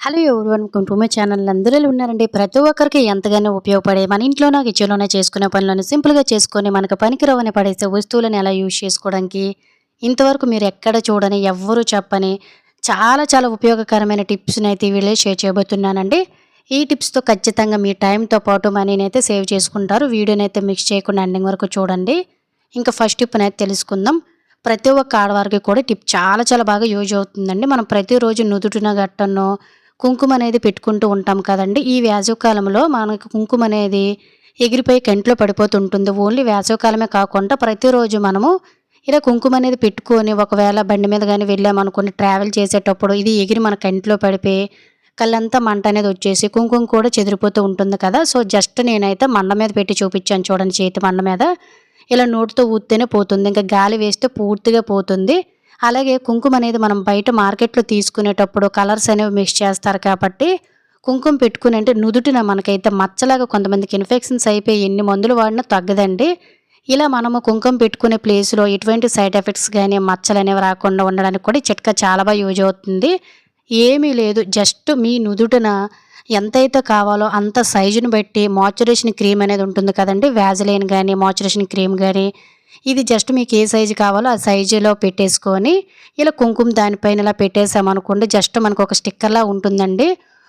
Hello everyone welcome to my channel. అందరూ ఎలా ఉన్నారండి? ప్రతి ఒక్కరికి ఎంతగానో ఉపయోగపడే మన ఇంట్లోనే కిచెన్లోనే చేసుకునే పనులను సింపుల్గా చేసుకొని మనకు పనికిరవని పడేసే వస్తువులను ఎలా యూజ్ చేసుకోవడానికి ఇంతవరకు మీరు ఎక్కడ చూడని ఎవ్వరూ చెప్పని చాలా చాలా ఉపయోగకరమైన టిప్స్ని అయితే ఈ వీడియోలో షేర్ చేయబోతున్నానండి. ఈ టిప్స్తో ఖచ్చితంగా మీ టైంతో పాటు మనీని అయితే సేవ్ చేసుకుంటారు. వీడియోని అయితే మిక్స్ చేయకుండా ఎండింగ్ వరకు చూడండి. ఇంకా ఫస్ట్ టిప్ని అయితే తెలుసుకుందాం. ప్రతి ఒక్క ఆడవారికి కూడా టిప్ చాలా చాలా బాగా యూజ్ అవుతుందండి. మనం ప్రతిరోజు నుదుటిన గట్టను కుంకుమ అనేది పెట్టుకుంటూ ఉంటాం కదండీ! ఈ వేసవికాలంలో మనకు కుంకుమ అనేది ఎగిరిపోయి కంట్లో పడిపోతుంటుంది. ఓన్లీ వేసవికాలమే కాకుండా ప్రతిరోజు మనము ఇలా కుంకుమ అనేది పెట్టుకొని ఒకవేళ బండి మీద గాని వెళ్ళామనుకోండి ట్రావెల్ చేసేటప్పుడు ఇది ఎగిరి మన కంట్లో పడిపోయి కళ్ళంతా మంట అనేది వచ్చేసి కుంకుమ కూడా చెదిరిపోతూ ఉంటుంది కదా! సో, జస్ట్ నేనైతే మండ మీద పెట్టి చూపించాను చూడండి, చేతి మండ మీద. ఇలా నోటితో ఊత్తేనే పోతుంది. ఇంకా గాలి వేస్తే పూర్తిగా పోతుంది. అలాగే కుంకుమ అనేది మనం బయట మార్కెట్‌లో తీసుకునేటప్పుడు కలర్స్ అనేవి మిక్స్ చేస్తారు కాబట్టి, కుంకుమ పెట్టుకుని అంటే నుదుటిన మనకైతే మచ్చలాగా కొంతమందికి ఇన్ఫెక్షన్స్ అయిపోయి ఎన్ని మందులు వాడినా తగ్గదండి. ఇలా మనము కుంకుమ పెట్టుకునే ప్లేస్‌లో ఎటువంటి సైడ్ ఎఫెక్ట్స్ గాని, మచ్చలనేవి రాకుండా ఉండడానికి కూడా ఈ చిట్కా చాలా బాగా యూజ్ అవుతుంది. ఏమీ లేదు, జస్ట్ మీ నుదుటిన ఎంతైతే కావాలో అంత సైజుని బట్టి మాయిశ్చరైజేషన్ క్రీమ్ అనేది ఉంటుంది కదండీ! వ్యాజిలిన్ గాని, మాయిశ్చరైజేషన్ క్రీమ్ గాని, ఇది జస్ట్ మీకు ఏ సైజు కావాలో ఆ సైజులో పెట్టేసుకొని ఇలా కుంకుమ దానిపైన ఇలా పెట్టేసామనుకోండి, జస్ట్ మనకు ఒక స్టిక్కర్‌లా ఉంటుందండి.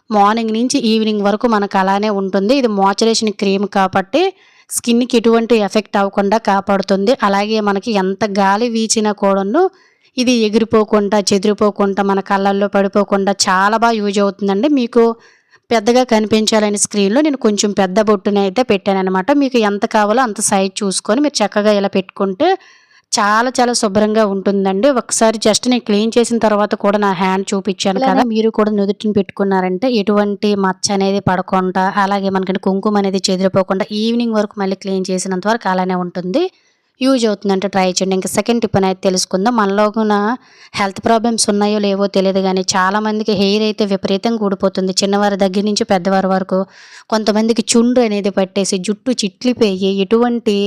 మార్నింగ్ నుంచి ఈవినింగ్ వరకు మనకు అలానే ఉంటుంది. ఇది మాయిశ్చరైజేషన్ క్రీమ్ కాబట్టి స్కిన్‌కి ఎటువంటి ఎఫెక్ట్ అవ్వకుండా కాపాడుతుంది. అలాగే మనకి ఎంత గాలి వీచినా కూడాను ఇది ఎగిరిపోకుండా, చెదిరిపోకుండా, మన కళ్ళల్లో పడిపోకుండా చాలా బాగా యూజ్ అవుతుందండి. మీకు పెద్దగా కనిపించాలని స్క్రీన్‌లో నేను కొంచెం పెద్ద బొట్టునైతే పెట్టాననమాట. మీకు ఎంత కావాలో అంత సైజ్ చూసుకొని మీరు చక్కగా ఇలా పెట్టుకుంటే చాలా చాలా శుభ్రంగా ఉంటుందండి. ఒకసారి జస్ట్ నేను క్లీన్ చేసిన తర్వాత కూడా నా హ్యాండ్ చూపించాను కదా! మీరు కూడా నుదుటిన పెట్టుకున్నారంటే ఎటువంటి మచ్చ అనేది పడకుండా, అలాగే మనకి కుంకుమ అనేది చెదిరిపోకుండా ఈవినింగ్ వరకు మళ్ళీ క్లీన్ చేసినంత వరకు అలానే ఉంటుంది. యూజ్ అవుతుందంటే ట్రై చేయండి. ఇంకా సెకండ్ టిప్ అనేది తెలుసుకుందాం. మనలోన హెల్త్ ప్రాబ్లమ్స్ ఉన్నాయో లేవో తెలియదు గానీ చాలామందికి హెయిర్ అయితే విపరీతంగా ఊడిపోతుంది. చిన్నవారి దగ్గర నుంచి పెద్దవారి వరకు. కొంతమందికి చుండ్రు అనేది పట్టేసి జుట్టు చిట్లిపోయి ఎటువంటి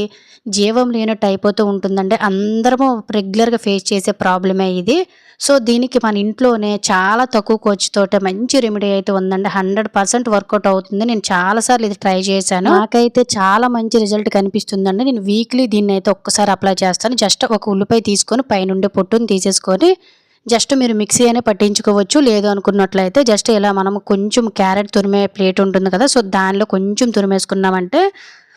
జీవం లేనట్టు అయిపోతూ ఉంటుందండి. అందరము రెగ్యులర్‌గా ఫేస్ చేసే ప్రాబ్లమే ఇది. సో, దీనికి మన ఇంట్లోనే చాలా తక్కువ ఖర్చుతోటే మంచి రెమెడీ అయితే ఉందండి. 100% వర్కౌట్ అవుతుంది. నేను చాలా సార్లు ఇది ట్రై చేశాను. నాకైతే చాలా మంచి రిజల్ట్ కనిపిస్తుందండి. నేను వీక్లీ దీన్నైతే ఒక్కసారి అప్లై చేస్తాను. జస్ట్ ఒక ఉల్లిపాయ తీసుకొని పైనుండి పొట్టుని తీసేసుకొని జస్ట్ మీరు మిక్సీ అయినా పట్టించుకోవచ్చు. లేదు అనుకున్నట్లయితే జస్ట్ ఇలా మనము కొంచెం క్యారెట్ తురిమే ప్లేట్ ఉంటుంది కదా! సో, దానిలో కొంచెం తురిమేసుకున్నామంటే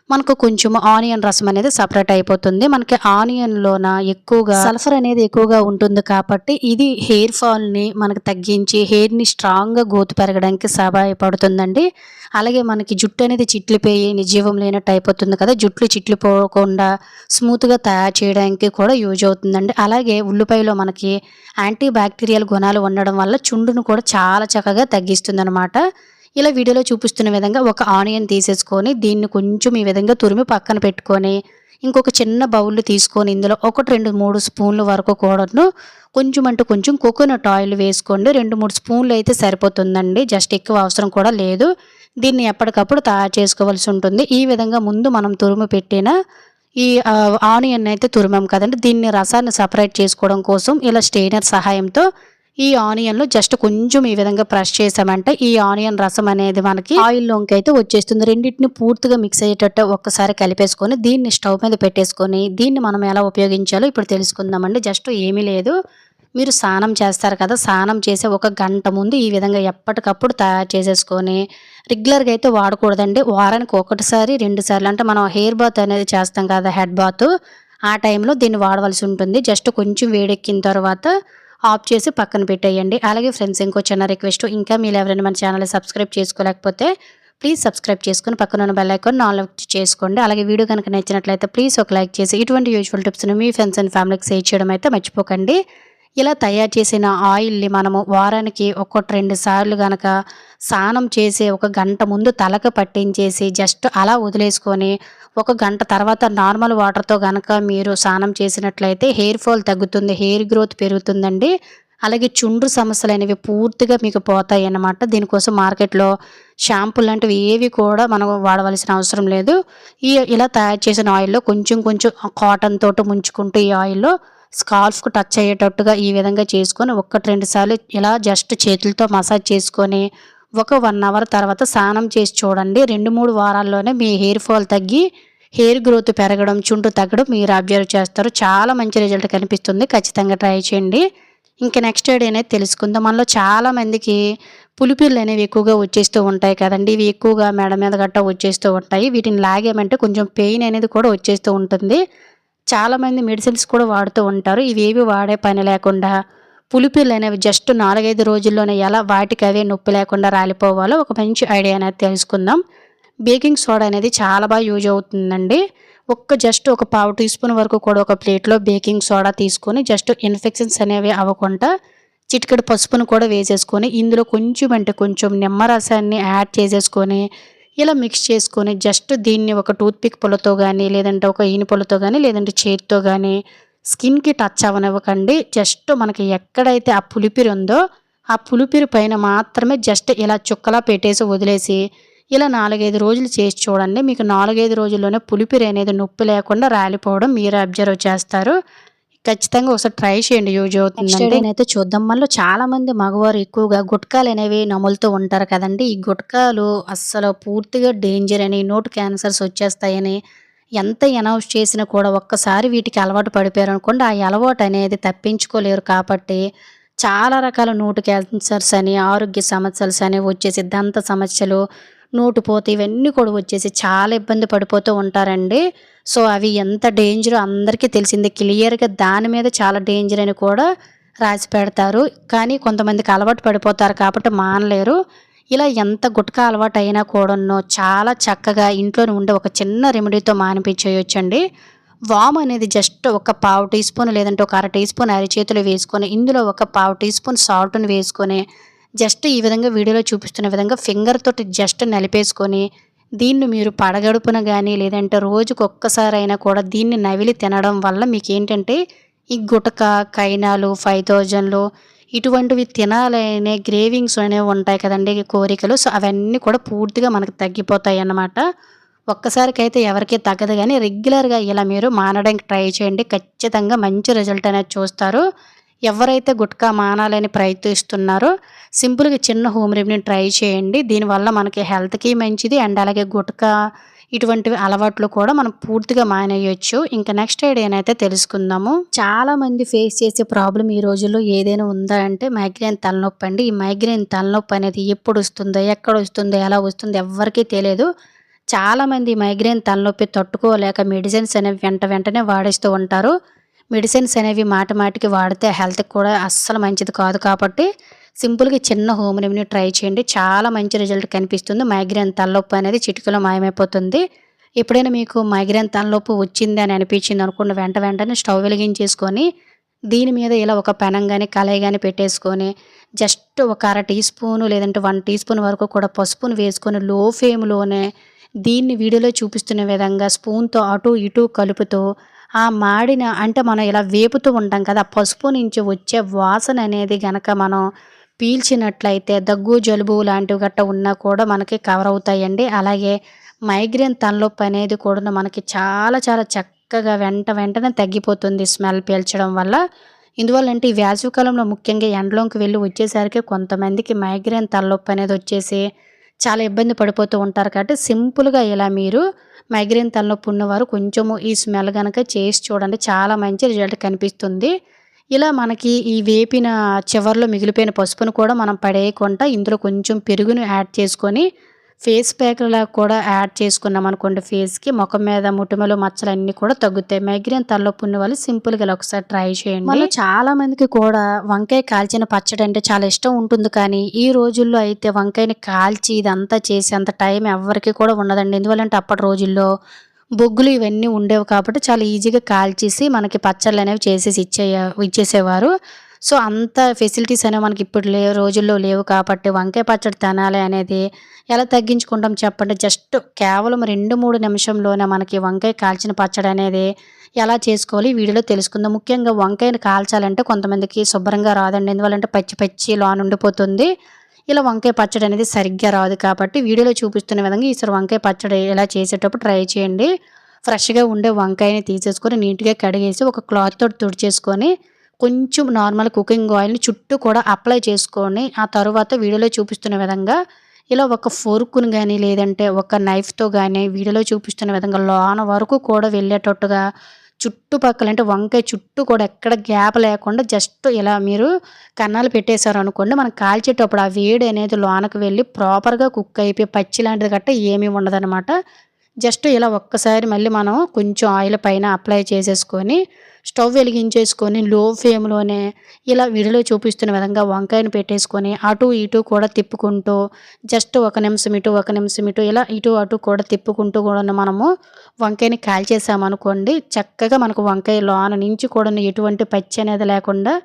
మనకు కొంచెం ఆనియన్ రసం అనేది సెపరేట్ అయిపోతుంది. మనకి ఆనియన్‌లోన ఎక్కువగా సల్ఫర్ అనేది ఎక్కువగా ఉంటుంది కాబట్టి ఇది హెయిర్ ఫాల్‌ని మనకు తగ్గించి హెయిర్‌ని స్ట్రాంగ్‌గా గ్రోత్ పెరగడానికి సహాయపడుతుందండి. అలాగే మనకి జుట్టు అనేది చిట్లిపోయి నిర్జీవం లేనట్టు అయిపోతుంది కదా! జుట్లు చిట్లిపోకుండా స్మూత్‌గా తయారు చేయడానికి కూడా యూజ్ అవుతుందండి. అలాగే ఉల్లిపాయలో మనకి యాంటీ బ్యాక్టీరియల్ గుణాలు ఉండడం వల్ల చుండును కూడా చాలా చక్కగా తగ్గిస్తుందనమాట. ఇలా వీడియోలో చూపిస్తున్న విధంగా ఒక ఆనియన్ తీసేసుకొని దీన్ని కొంచెం ఈ విధంగా తురిమి పక్కన పెట్టుకొని ఇంకొక చిన్న బౌల్ తీసుకొని ఇందులో 1, 2, 3 స్పూన్ల వరకు కూడాను కొంచెం అంటే కొంచెం కోకోనట్ ఆయిల్ వేసుకోండి. 2, 3 స్పూన్లు అయితే సరిపోతుందండి. జస్ట్ ఎక్కువ అవసరం కూడా లేదు. దీన్ని ఎప్పటికప్పుడు తయారు చేసుకోవాల్సి ఉంటుంది. ఈ విధంగా ముందు మనం తురిమి పెట్టిన ఈ ఆనియన్ అయితే తురిమాం కదండి, దీన్ని రసాన్ని సెపరేట్ చేసుకోవడం కోసం ఇలా స్ట్రెయినర్ సహాయంతో ఈ ఆనియన్‌లో జస్ట్ కొంచెం ఈ విధంగా ప్రెస్ చేసామంటే ఈ ఆనియన్ రసం అనేది మనకి ఆయిల్‌లోకి అయితే వచ్చేస్తుంది. రెండిటిని పూర్తిగా మిక్స్ అయ్యేటట్టు ఒక్కసారి కలిపేసుకొని దీన్ని స్టవ్ మీద పెట్టేసుకొని దీన్ని మనం ఎలా ఉపయోగించాలో ఇప్పుడు తెలుసుకుందామండి. జస్ట్ ఏమీ లేదు. మీరు స్నానం చేస్తారు కదా! స్నానం చేసే ఒక గంట ముందు ఈ విధంగా ఎప్పటికప్పుడు తయారు చేసేసుకొని రెగ్యులర్‌గా అయితే వాడకూడదండి. వారానికి ఒకటిసారి, 2 సార్లు అంటే మనం హెయిర్ బాత్ అనేది చేస్తాం కదా! Head bath. ఆ టైంలో దీన్ని వాడవలసి ఉంటుంది. జస్ట్ కొంచెం వేడెక్కిన తర్వాత ఆఫ్ చేసి పక్కన పెట్టేయండి. అలాగే ఫ్రెండ్స్, ఇంకో చిన్న రిక్వెస్ట్, ఇంకా మీరు ఎవరైనా మన ఛానల్‌ని సబ్స్క్రైబ్ చేసుకోలేకపోతే ప్లీజ్ సబ్స్క్రైబ్ చేసుకొని పక్కన ఉన్న బెల్ ఐకాన్ ఆల్ చేసుకోండి. అలాగే వీడియో కనుక నచ్చినట్లయితే ప్లీజ్ ఒక లైక్ చేసి ఇటువంటి యూజ్ఫుల్ టిప్స్‌ని మీ ఫ్రెండ్స్ అండ్ ఫ్యామిలీకి షేర్ చేయడం అయితే మర్చిపోకండి. ఇలా తయారు చేసిన ఆయిల్‌ని మనము వారానికి 1, 2 సార్లు గనక స్నానం చేసి ఒక గంట ముందు తలకు పట్టించేసి జస్ట్ అలా వదిలేసుకొని ఒక గంట తర్వాత నార్మల్ వాటర్‌తో గనక మీరు స్నానం చేసినట్లయితే హెయిర్ ఫాల్ తగ్గుతుంది. హెయిర్ గ్రోత్ పెరుగుతుందండి. అలాగే చుండ్రు సమస్యలనేవి పూర్తిగా మీకు పోతాయన్నమాట. దీనికోసం మార్కెట్‌లో షాంపూ లాంటివి ఏవి కూడా మనం వాడవలసిన అవసరం లేదు. ఇలా తయారు చేసిన ఆయిల్‌లో కొంచెం కొంచెం కాటన్ తోటి ముంచుకుంటూ ఈ ఆయిల్‌లో స్కాల్ఫ్‌కు టచ్ అయ్యేటట్టుగా ఈ విధంగా చేసుకొని 1, 2 సార్లు ఇలా జస్ట్ చేతులతో మసాజ్ చేసుకొని ఒక 1 అవర్ తర్వాత స్నానం చేసి చూడండి. 2, 3 వారాల్లోనే మీ హెయిర్ ఫాల్ తగ్గి హెయిర్ గ్రోత్ పెరగడం, చుండ్రు తగ్గడం మీరు అబ్జర్వ్ చేస్తారు. చాలా మంచి రిజల్ట్ కనిపిస్తుంది. ఖచ్చితంగా ట్రై చేయండి. ఇంకా నెక్స్ట్ ఐడియా అనేది తెలుసుకుందాం. మనలో చాలా మందికి పులిపిర్లు అనేవి ఎక్కువగా వచ్చేస్తూ ఉంటాయి కదండీ! ఇవి ఎక్కువగా మెడ మీద గట్టా వచ్చేస్తూ ఉంటాయి. వీటిని లాగామంటే కొంచెం పెయిన్ అనేది కూడా వచ్చేస్తూ ఉంటుంది. చాలామంది మెడిసిన్స్ కూడా వాడుతూ ఉంటారు. ఇవేవి వాడే పని లేకుండా పులిపిర్లు అనేవి జస్ట్ 4, 5 రోజుల్లోనే ఎలా వాటికి అవే నొప్పి లేకుండా రాలిపోవాలో ఒక మంచి ఐడియా అనేది తెలుసుకుందాం. బేకింగ్ సోడా అనేది చాలా బాగా యూజ్ అవుతుందండి. జస్ట్ ఒక పావు టీ స్పూన్ వరకు కూడా ఒక ప్లేట్‌లో బేకింగ్ సోడా తీసుకొని జస్ట్ ఇన్ఫెక్షన్స్ అనేవి అవ్వకుండా చిటికెడు పసుపును కూడా వేసేసుకొని ఇందులో కొంచెం అంటే కొంచెం నిమ్మరసాన్ని యాడ్ చేసేసుకొని ఇలా మిక్స్ చేసుకొని జస్ట్ దీన్ని ఒక టూత్‌పిక్ పుల్లతో గానీ, లేదంటే ఒక ఈన పుల్లతో గానీ, లేదంటే చేత్తో గానీ స్కిన్‌కి టచ్ అవ్వనివ్వకండి. జస్ట్ మనకి ఎక్కడైతే ఆ పులిపిరి ఉందో, ఆ పులిపిరి పైన మాత్రమే జస్ట్ ఇలా చుక్కలా పెట్టేసి వదిలేసి, ఇలా 4, 5 రోజులు చేసి చూడండి. మీకు 4, 5 రోజుల్లోనే పులిపిరి అనేది నొప్పి లేకుండా రాలిపోవడం మీరే అబ్జర్వ్ చేస్తారు. ఖచ్చితంగా ఒకసారి ట్రై చేయండి. యూజ్ నెక్స్ట్ అవుతుందండి. నేనైతే చూద్దాం. మనలో చాలామంది మగవారు ఎక్కువగా గుట్కాలనేవి నములుతూ ఉంటారు కదండీ! ఈ గుట్కాలు అస్సలు పూర్తిగా డేంజర్ అని, నోటి క్యాన్సర్స్ వచ్చేస్తాయని ఎంత అనౌన్స్ చేసినా కూడా ఒక్కసారి వీటికి అలవాటు పడిపోయారనుకోండి, ఆ అలవాటు అనేది తప్పించుకోలేరు కాబట్టి చాలా రకాల నోటి క్యాన్సర్స్ అని, ఆరోగ్య సమస్యలు అని వచ్చేసి దంత సమస్యలు, నోటిపోత ఇవన్నీ కూడా వచ్చేసి చాలా ఇబ్బంది పడిపోతూ ఉంటారండి. సో, అవి ఎంత డేంజరో అందరికీ తెలిసిందే. క్లియర్‌గా దాని మీద చాలా డేంజర్ అని కూడా రాసి పెడతారు. కానీ కొంతమందికి అలవాటు పడిపోతారు కాబట్టి మానలేరు. ఇలా ఎంత గుట్కా అలవాటయినా కూడాను చాలా చక్కగా ఇంట్లోనే ఉండే ఒక చిన్న రెమెడీతో మానిపించేయొచ్చండి. వాము అనేది జస్ట్ ఒక పావు టీ స్పూన్ లేదంటే ఒక అర టీ స్పూన్ అరచేతిలో వేసుకొని, ఇందులో ఒక పావు టీ స్పూన్ సాల్ట్‌ని వేసుకొని, జస్ట్ ఈ విధంగా వీడియోలో చూపిస్తున్న విధంగా ఫింగర్ తోటి జస్ట్ నలిపేసుకొని, దీన్ని మీరు పడగడుపున గానీ, లేదంటే రోజుకొక్కసారైనా కూడా దీన్ని నవిలి తినడం వల్ల మీకేంటంటే, ఈ గుటక, కైనాలు, 5000లు ఇటువంటివి తినాలనే గ్రేవింగ్స్ అనేవి ఉంటాయి కదండీ! కోరికలు. సో, అవన్నీ కూడా పూర్తిగా మనకు తగ్గిపోతాయన్నమాట. ఒక్కసారికైతే ఎవరికీ తగ్గదు గానీ, రెగ్యులర్‌గా ఇలా మీరు మానడానికి ట్రై చేయండి. ఖచ్చితంగా మంచి రిజల్ట్ అనేది చూస్తారు. ఎవరైతే గుట్కా మానాలని ప్రయత్నిస్తున్నారో సింపుల్‌గా చిన్న హోమ్ రెమెడీని ట్రై చేయండి. దీనివల్ల మనకి హెల్త్‌కి మంచిది అండ్ అలాగే గుట్కా ఇటువంటివి అలవాట్లు కూడా మనం పూర్తిగా మానేయొచ్చు. ఇంకా నెక్స్ట్ ఐడియానైతే తెలుసుకుందాము. చాలామంది ఫేస్ చేసే ప్రాబ్లమ్ ఈ రోజుల్లో ఏదైనా ఉందా అంటే మైగ్రేన్ తలనొప్పి అండి. ఈ మైగ్రేన్ తలనొప్పి అనేది ఎప్పుడొస్తుందో, ఎక్కడొస్తుందో, ఎలా వస్తుందో ఎవ్వరికీ తెలీదు. చాలామంది మైగ్రేన్ తలనొప్పి తట్టుకోలేక మెడిసిన్స్ అనేవి వెంటనే వాడేస్తూ ఉంటారు. మెడిసిన్స్ అనేవి మాటికి వాడితే హెల్త్‌కి కూడా అస్సలు మంచిది కాదు కాబట్టి సింపుల్‌గా చిన్న హోమ్ రెమెడీ ట్రై చేయండి. చాలా మంచి రిజల్ట్ కనిపిస్తుంది. మైగ్రేన్ తలనొప్పి అనేది చిటికలో మాయమైపోతుంది. ఎప్పుడైనా మీకు మైగ్రేన్ తలనొప్పి వచ్చింది అని అనిపించింది అనుకోండి వెంటనే స్టవ్ వెలిగించేసుకొని దీని మీద ఇలా ఒక పెనం గాని, కళాయి గాని పెట్టేసుకొని జస్ట్ ఒక అర టీ స్పూను లేదంటే 1 టీ స్పూన్ వరకు కూడా పసుపును వేసుకొని లో ఫ్లేమ్‌లోనే దీన్ని వీడియోలో చూపిస్తున్న విధంగా స్పూన్‌తో అటు ఇటు కలుపుతూ ఆ మాడిన అంటే మనం ఇలా వేపుతూ ఉంటాం కదా! ఆ పసుపు నుంచి వచ్చే వాసన అనేది గనక మనం పీల్చినట్లయితే దగ్గు, జలుబు లాంటివి గట్టా ఉన్నా కూడా మనకి కవర్ అవుతాయండి. అలాగే మైగ్రేన్ తలనొప్పి అనేది కూడాను మనకి చాలా చక్కగా వెంటనే తగ్గిపోతుంది స్మెల్ పీల్చడం వల్ల. ఎందువల్లంటే ఈ వేసవి కాలంలో ముఖ్యంగా ఎండలోకి వెళ్లి వచ్చేసరికి కొంతమందికి మైగ్రేన్ తలనొప్పి అనేది వచ్చేసి చాలా ఇబ్బంది పడిపోతూ ఉంటారు కాబట్టి సింపుల్‌గా ఇలా మీరు మైగ్రేన్ తలనొప్పి ఉన్నవారు కొంచెము ఈ స్మెల్ గనక చేసి చూడండి. చాలా మంచి రిజల్ట్ కనిపిస్తుంది. ఇలా మనకి ఈ వేపిన చివర్లో మిగిలిపోయిన పసుపును కూడా మనం పడేయకుండా ఇందులో కొంచెం పెరుగును యాడ్ చేసుకొని ఫేస్ ప్యాక్‌లా కూడా యాడ్ చేసుకున్నామనుకోండి ఫేస్‌కి మొఖం మీద మొటిమలు, మచ్చలన్నీ కూడా తగ్గుతాయి. మైగ్రేన్ తలనొప్పి ఉన్నవాళ్ళు సింపుల్‌గా ఇలా ఒకసారి ట్రై చేయండి. మనలో చాలా మందికి కూడా వంకాయ కాల్చిన పచ్చడి అంటే చాలా ఇష్టం ఉంటుంది. కానీ ఈ రోజుల్లో అయితే వంకాయని కాల్చి ఇదంతా చేసి అంత టైం ఎవ్వరికీ కూడా ఉండదండి. ఎందువల్లంటే అప్పటి రోజుల్లో బొగ్గులు ఇవన్నీ ఉండేవి కాబట్టి చాలా ఈజీగా కాల్చేసి మనకి పచ్చళ్ళనేవి చేసేసి ఇచ్చేసేవారు. సో, అంత ఫెసిలిటీస్ అనేవి మనకి ఇప్పుడు రోజుల్లో లేవు కాబట్టి వంకాయ పచ్చడి తినాలి అనేది ఎలా తగ్గించుకుంటాం చెప్పండి. జస్ట్ కేవలం 2, 3 నిమిషంలోనే మనకి వంకాయ కాల్చిన పచ్చడి అనేది ఎలా చేసుకోవాలి ఈ వీడియోలో తెలుసుకుందాం. ముఖ్యంగా వంకాయని కాల్చాలంటే కొంతమందికి శుభ్రంగా రాదండి. ఎందువల్లంటే పచ్చి లోనుండిపోతుంది. ఇలా వంకాయ పచ్చడి అనేది సరిగ్గా రాదు కాబట్టి వీడియోలో చూపిస్తున్న విధంగా ఈసారి వంకాయ పచ్చడి ఇలా చేసేటప్పుడు ట్రై చేయండి. ఫ్రెష్‌గా ఉండే వంకాయని తీసేసుకొని నీట్‌గా కడిగేసి ఒక క్లాత్ తోటి తుడిచేసుకొని కొంచెం నార్మల్ కుకింగ్ ఆయిల్‌ని చుట్టూ కూడా అప్లై చేసుకొని, ఆ తరువాత వీడియోలో చూపిస్తున్న విధంగా ఇలా ఒక ఫోర్క్‌ని గాని, లేదంటే ఒక నైఫ్‌తో గాని వీడియోలో చూపిస్తున్న విధంగా లోన వరకు కూడా వెళ్ళేటట్టుగా చుట్టుపక్కల అంటే వంకాయ చుట్టూ కూడా ఎక్కడ గ్యాప్ లేకుండా జస్ట్ ఇలా మీరు కన్నాలు పెట్టేశారనుకోండి, మనం కాల్చేటప్పుడు ఆ వేడి అనేది లోనకి వెళ్ళి ప్రాపర్‌గా కుక్ అయిపోయి పచ్చి లాంటిది గట్టా ఏమీ ఉండదనమాట. జస్ట్ ఇలా ఒక్కసారి మళ్ళీ మనం కొంచెం ఆయిల్ పైన అప్లై చేసేసుకొని, స్టవ్ వెలిగించేసుకొని లో ఫ్లేమ్‌లోనే ఇలా వీడియోలో చూపిస్తున్న విధంగా వంకాయని పెట్టేసుకొని, అటు ఇటు కూడా తిప్పుకుంటూ జస్ట్ ఒక నిమిషం ఇటు, ఒక నిమిషం ఇటు ఇలా ఇటు అటు కూడా తిప్పుకుంటూ కూడాను మనము వంకాయని కాల్చేసామనుకోండి, చక్కగా మనకు వంకాయ లోన నుంచి కూడాను ఎటువంటి పచ్చి అనేది లేకుండా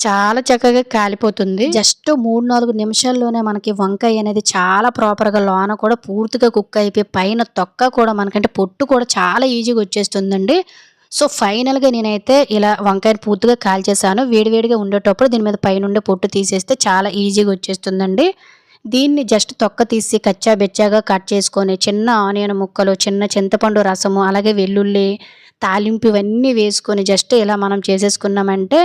చాలా చక్కగా కాలిపోతుంది. జస్ట్ 3, 4 నిమిషాల్లోనే మనకి వంకాయ అనేది చాలా ప్రాపర్‌గా లోన కూడా పూర్తిగా కుక్ అయిపోయి పైన తొక్క కూడా మనకంటే పొట్టు కూడా చాలా ఈజీగా వచ్చేస్తుందండి. సో, ఫైనల్‌గా నేనైతే ఇలా వంకాయని పూర్తిగా కాల్చేసాను. వేడివేడిగా ఉండేటప్పుడు దీని మీద పైనుండే పొట్టు తీసేస్తే చాలా ఈజీగా వచ్చేస్తుందండి. దీన్ని జస్ట్ తొక్క తీసి కచ్చా బెచ్చాగా కట్ చేసుకొని, చిన్న ఆనియన్ ముక్కలు, చిన్న చింతపండు రసము, అలాగే వెల్లుల్లి, తాలింపు ఇవన్నీ వేసుకొని జస్ట్ ఇలా మనం చేసేసుకున్నామంటే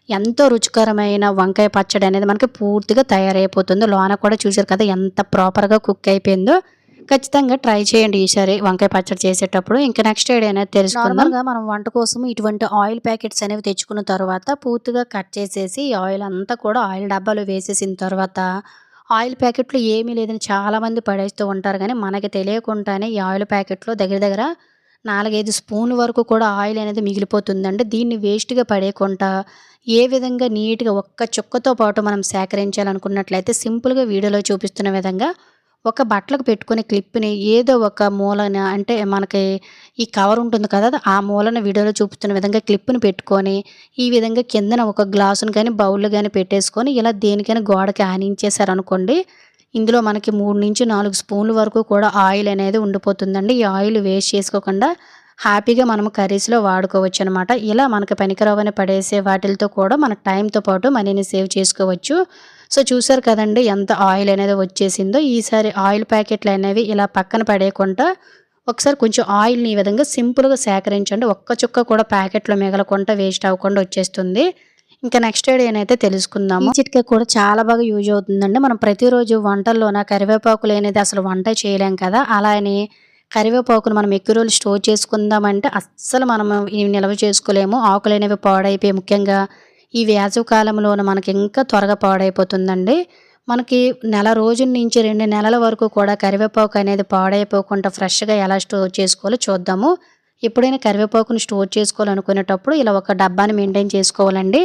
ఎంతో రుచికరమైన వంకాయ పచ్చడి అనేది మనకి పూర్తిగా తయారైపోతుంది. లోన కూడా చూసారు కదా ఎంత ప్రాపర్‌గా కుక్ అయిపోయిందో. ఖచ్చితంగా ట్రై చేయండి ఈసారి వంకాయ పచ్చడి చేసేటప్పుడు. ఇంకా నెక్స్ట్ ఐడియా అనేది తెలుసుకుందాం. నార్మల్‌గా మనం వంట కోసం ఇటువంటి ఆయిల్ ప్యాకెట్స్ అనేవి తెచ్చుకున్న తర్వాత పూర్తిగా కట్ చేసేసి ఈ ఆయిల్ అంతా కూడా ఆయిల్ డబ్బాలో వేసేసిన తర్వాత ఆయిల్ ప్యాకెట్‌లో ఏమీ లేదని చాలామంది పడేస్తూ ఉంటారు గానీ, మనకి తెలియకుండానే ఈ ఆయిల్ ప్యాకెట్‌లో దగ్గర దగ్గర 4, 5 స్పూన్ల వరకు కూడా ఆయిల్ అనేది మిగిలిపోతుందండి. దీన్ని వేస్ట్‌గా పడేయకుండా ఏ విధంగా నీట్‌గా ఒక్క చుక్కతో పాటు మనం సేకరించాలనుకున్నట్లయితే సింపుల్‌గా వీడియోలో చూపిస్తున్న విధంగా ఒక బట్టలకు పెట్టుకునే క్లిప్‌ని ఏదో ఒక మూలన అంటే మనకి ఈ కవర్ ఉంటుంది కదా! ఆ మూలన వీడియోలో చూపుతున్న విధంగా క్లిప్‌ని పెట్టుకొని, ఈ విధంగా కిందన ఒక గ్లాసుని గాని, బౌల్ గాని పెట్టేసుకొని ఇలా దేనికైనా గోడకి ఆనించేశారనుకోండి, ఇందులో మనకి 3-4 స్పూన్ల వరకు కూడా ఆయిల్ అనేది ఉండిపోతుందండి. ఈ ఆయిల్ వేస్ట్ చేసుకోకుండా హ్యాపీగా మనం కర్రీస్‌లో వాడుకోవచ్చనమాట. ఇలా మనకు పనికిరావని పడేసే వాటిలతో కూడా మన టైంతో పాటు మనీని సేవ్ చేసుకోవచ్చు. సో, చూసారు కదండీ ఎంత ఆయిల్ అనేది వచ్చేసిందో. ఈసారి ఆయిల్ ప్యాకెట్లు అనేవి ఇలా పక్కన పడేయకుండా ఒకసారి కొంచెం ఆయిల్‌ని ఈ విధంగా సింపుల్‌గా సేకరించండి. ఒక్క చుక్క కూడా ప్యాకెట్‌లో మిగలకుండా వేస్ట్ అవ్వకుండా వచ్చేస్తుంది. ఇంకా నెక్స్ట్ ఐడియానైతే తెలుసుకుందాము. ఈ చిట్కా కూడా చాలా బాగా యూజ్ అవుతుందండి. మనం ప్రతిరోజు వంటల్లోన కరివేపాకు లేనిది అసలు వంట చేయలేం కదా! అలా అని కరివేపాకును మనం ఎక్కువ రోజులు స్టోర్ చేసుకుందామంటే అస్సలు మనము ఇవి నిల్వ చేసుకోలేము. ఆకులనేవి పాడైపోయి ముఖ్యంగా ఈ వేసవి కాలంలోన మనకి ఇంకా త్వరగా పాడైపోతుందండి. మనకి నెల రోజుల నుంచి 2 నెలల వరకు కూడా కరివేపాకు అనేది పాడైపోకుండా ఫ్రెష్‌గా ఎలా స్టోర్ చేసుకోవాలో చూద్దాము. ఎప్పుడైనా కరివేపాకుని స్టోర్ చేసుకోవాలనుకునేటప్పుడు ఇలా ఒక డబ్బాని మెయింటైన్ చేసుకోవాలండి.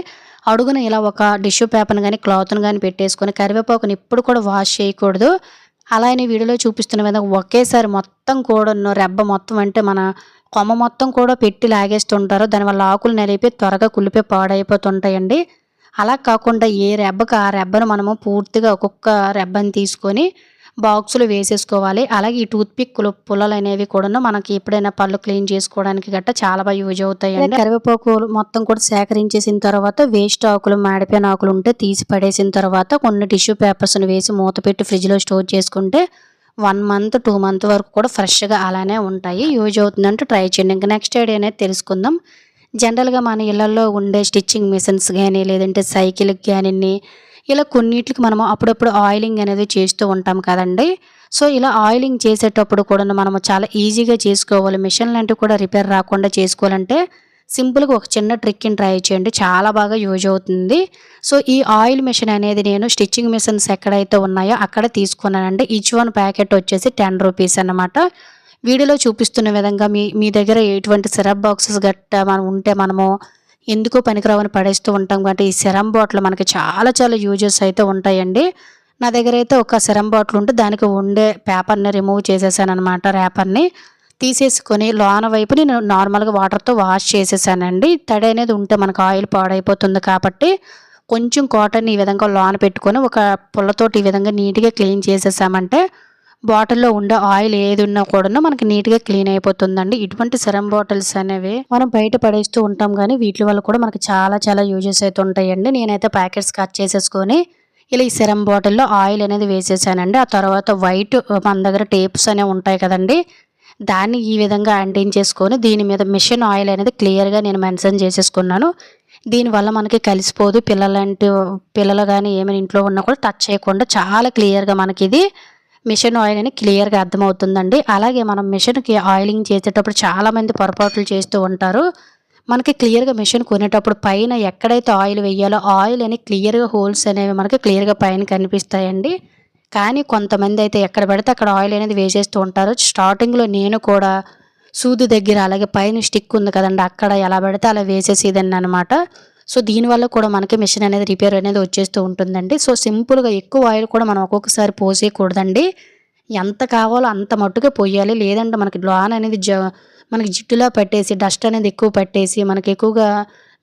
అడుగున ఇలా ఒక టిష్యూ పేపర్‌ని గాని, క్లాత్‌ని గాని పెట్టేసుకొని కరివేపాకుని ఎప్పుడు కూడా వాష్ చేయకూడదు. అలా అని వీడియోలో చూపిస్తున్న విధంగా ఒకేసారి మొత్తం కూడాను రెబ్బ మొత్తం అంటే మన కొమ్మ మొత్తం కూడా పెట్టి లాగేస్తుంటారు. దానివల్ల ఆకులు నలిపి త్వరగా కుళ్ళిపోయి పాడైపోతుంటాయండి. అలా కాకుండా ఏ రెబ్బకి ఆ రెబ్బను మనము పూర్తిగా ఒక్కొక్క రెబ్బని తీసుకొని బాక్స్‌లో వేసేసుకోవాలి. అలాగే ఈ టూత్ పిక్కులు పుల్లలనేవి కూడాను మనకి ఎప్పుడైనా పళ్ళు క్లీన్ చేసుకోవడానికి గట్టా చాలా బాగా యూజ్ అవుతాయండి. కరివేపాకు మొత్తం కూడా సేకరించేసిన తర్వాత వేస్ట్ ఆకులు, మాడిపోయిన ఆకులు ఉంటే తీసి పడేసిన తర్వాత కొన్ని టిష్యూ పేపర్స్‌ని వేసి మూత పెట్టి ఫ్రిడ్జ్‌లో స్టోర్ చేసుకుంటే 1 మంత్, 2 మంత్ వరకు కూడా ఫ్రెష్‌గా అలానే ఉంటాయి. యూజ్ అవుతుందంటే ట్రై చేయండి. ఇంకా నెక్స్ట్ ఐడియా అనేది తెలుసుకుందాం. జనరల్‌గా మన ఇళ్లల్లో ఉండే స్టిచ్చింగ్ మిషన్స్ గాని, లేదంటే సైకిల్‌కి గానిన్ని ఇలా కొన్నిట్లకి మనము అప్పుడప్పుడు ఆయిలింగ్ అనేది చేస్తూ ఉంటాం కదండీ! సో, ఇలా ఆయిలింగ్ చేసేటప్పుడు కూడాను మనము చాలా ఈజీగా చేసుకోవాలి. మిషన్‌లాంటివి కూడా రిపేర్ రాకుండా చేసుకోవాలంటే సింపుల్‌గా ఒక చిన్న ట్రిక్‌ని ట్రై చేయండి. చాలా బాగా యూజ్ అవుతుంది. సో, ఈ ఆయిల్ మిషన్ అనేది నేను స్టిచ్చింగ్ మిషన్స్ ఎక్కడైతే ఉన్నాయో అక్కడ తీసుకున్నానండి. ఈచ్ వన్ ప్యాకెట్ వచ్చేసి 10 రూపీస్ అన్నమాట. వీడియోలో చూపిస్తున్న విధంగా మీ మీ దగ్గర ఎటువంటి సిరప్ బాక్సెస్ గట్టా మనం ఉంటే మనము ఎందుకో పనికిరావని పడేస్తూ ఉంటాం కాబట్టి ఈ సిరప్ బాటిల్ మనకి చాలా చాలా యూజెస్ అయితే ఉంటాయండి. నా దగ్గర అయితే ఒక సిరప్ బాటిల్ ఉంటే దానికి ఉండే పేపర్‌ని రిమూవ్ చేసేసాననమాట ర్యాపర్‌ని. తీసేసుకొని లోన వైపు నేను నార్మల్‌గా వాటర్‌తో వాష్ చేసేసానండి. తడి అనేది ఉంటే మనకు ఆయిల్ పాడైపోతుంది కాబట్టి కొంచెం కాటన్ ఈ విధంగా లోన పెట్టుకొని ఒక పుల్లతోటి ఈ విధంగా నీట్‌గా క్లీన్ చేసేసామంటే బాటిల్‌లో ఉండే ఆయిల్ ఏది ఉన్నా కూడాను మనకి నీట్‌గా క్లీన్ అయిపోతుందండి. ఇటువంటి సిరప్ బాటిల్స్ అనేవి మనం బయట పడేస్తూ ఉంటాం గానీ వీటి వల్ల కూడా మనకి చాలా చాలా యూజెస్ అయితే ఉంటాయండి. నేనైతే ప్యాకెట్స్ కట్ చేసేసుకొని ఇలా ఈ సిరప్ బాటిల్‌లో ఆయిల్ అనేది వేసేసానండి. ఆ తర్వాత వైట్ మన దగ్గర టేప్స్ అనేవి ఉంటాయి కదండీ! దాన్ని ఈ విధంగా అంటించేసుకొని దీని మీద మిషన్ ఆయిల్ అనేది క్లియర్‌గా నేను మెన్షన్ చేసేసుకున్నాను. దీనివల్ల మనకి కలిసిపోదు. పిల్లలు గానీ ఏమైనా ఇంట్లో ఉన్నా కూడా టచ్ చేయకుండా చాలా క్లియర్‌గా మనకిది మిషన్ ఆయిల్ అని క్లియర్‌గా అర్థమవుతుందండి. అలాగే మనం మిషన్‌కి ఆయిలింగ్ చేసేటప్పుడు చాలామంది పొరపాట్లు చేస్తూ ఉంటారు. మనకి క్లియర్‌గా మిషన్ కొనేటప్పుడు పైన ఎక్కడైతే ఆయిల్ వేయాలో ఆయిల్ అని క్లియర్‌గా హోల్స్ అనేవి మనకి క్లియర్‌గా పైన కనిపిస్తాయండి. కానీ కొంతమందైతే ఎక్కడ పడితే అక్కడ ఆయిల్ అనేది వేసేస్తూ ఉంటారు. స్టార్టింగ్‌లో నేను కూడా సూది దగ్గర అలాగే పైన స్టిక్ ఉంది కదండీ! అక్కడ ఎలా పడితే అలా వేసేసేదాన్ననమాట. సో, దీనివల్ల కూడా మనకి మిషన్ అనేది రిపేర్ అనేది వచ్చేస్తూ ఉంటుందండి. సో, సింపుల్‌గా ఎక్కువ ఆయిల్ కూడా మనం ఒక్కొక్కసారి పోసేయకూడదండి. ఎంత కావాలో అంత మట్టుకే పొయ్యాలి. లేదంటే మనకి లోన అనేది మనకి జిడ్డులా పట్టేసి డస్ట్ అనేది ఎక్కువ పట్టేసి మనకి ఎక్కువగా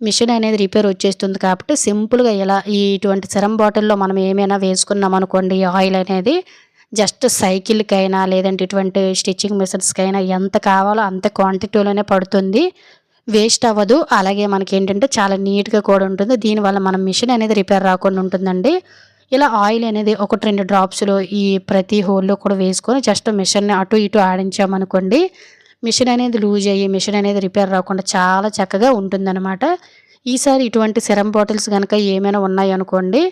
మిషన్ అనేది రిపేర్ వచ్చేస్తుంది కాబట్టి సింపుల్‌గా ఇలా ఇటువంటి సెరమ్ బాటిల్‌లో మనం ఏమైనా వేసుకున్నామనుకోండి ఆయిల్ అనేది జస్ట్ సైకిల్‌కైనా లేదంటే ఇటువంటి స్టిచ్చింగ్ మిషన్స్‌కైనా ఎంత కావాలో అంత క్వాంటిటీలోనే పడుతుంది. వేస్ట్ అవ్వదు. అలాగే మనకేంటంటే చాలా నీట్‌గా కూడా ఉంటుంది. దీనివల్ల మన మిషన్ అనేది రిపేర్ రాకుండా ఉంటుందండి. ఇలా ఆయిల్ అనేది 1, 2 డ్రాప్స్‌లో ఈ ప్రతి హోల్‌లో కూడా వేసుకొని జస్ట్ మిషన్‌ని అటు ఇటు ఆడించామనుకోండి, మిషన్ అనేది లూజ్ అయ్యి మిషన్ అనేది రిపేర్ రాకుండా చాలా చక్కగా ఉంటుందనమాట. ఈసారి ఇటువంటి సెరమ్ బాటిల్స్ గనక ఏమైనా ఉన్నాయనుకోండి,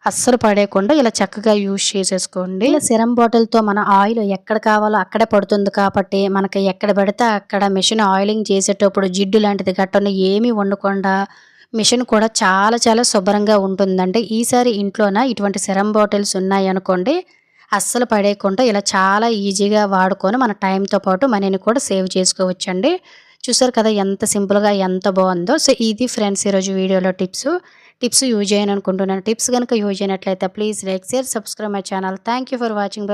అస్సలు పడేయకుండా ఇలా చక్కగా యూజ్ చేసేసుకోండి. ఇలా సెరమ్ బాటిల్‌తో మన ఆయిల్ ఎక్కడ కావాలో అక్కడే పడుతుంది కాబట్టి, మనకి ఎక్కడ పడితే అక్కడ మిషన్ ఆయిలింగ్ చేసేటప్పుడు జిడ్డు లాంటిది గట్టను ఏమీ ఉండకుండా మిషన్ కూడా చాలా చాలా శుభ్రంగా ఉంటుందండి. ఈసారి ఇంట్లోన ఇటువంటి సెరమ్ బాటిల్స్ ఉన్నాయనుకోండి, అస్సలు పడేయకుండా ఇలా చాలా ఈజీగా వాడుకొని మన టైంతో పాటు మనీని కూడా సేవ్ చేసుకోవచ్చండి. చూసారు కదా ఎంత సింపుల్‌గా ఎంత బావుందో. సో, ఇది ఫ్రెండ్స్ ఈరోజు వీడియోలో టిప్స్ యూజ్ అయ్యాయని అనుకుంటున్నాను. టిప్స్ గనుక యూజ్ అయినట్లయితే please like, share, subscribe my channel. Thank you for watching.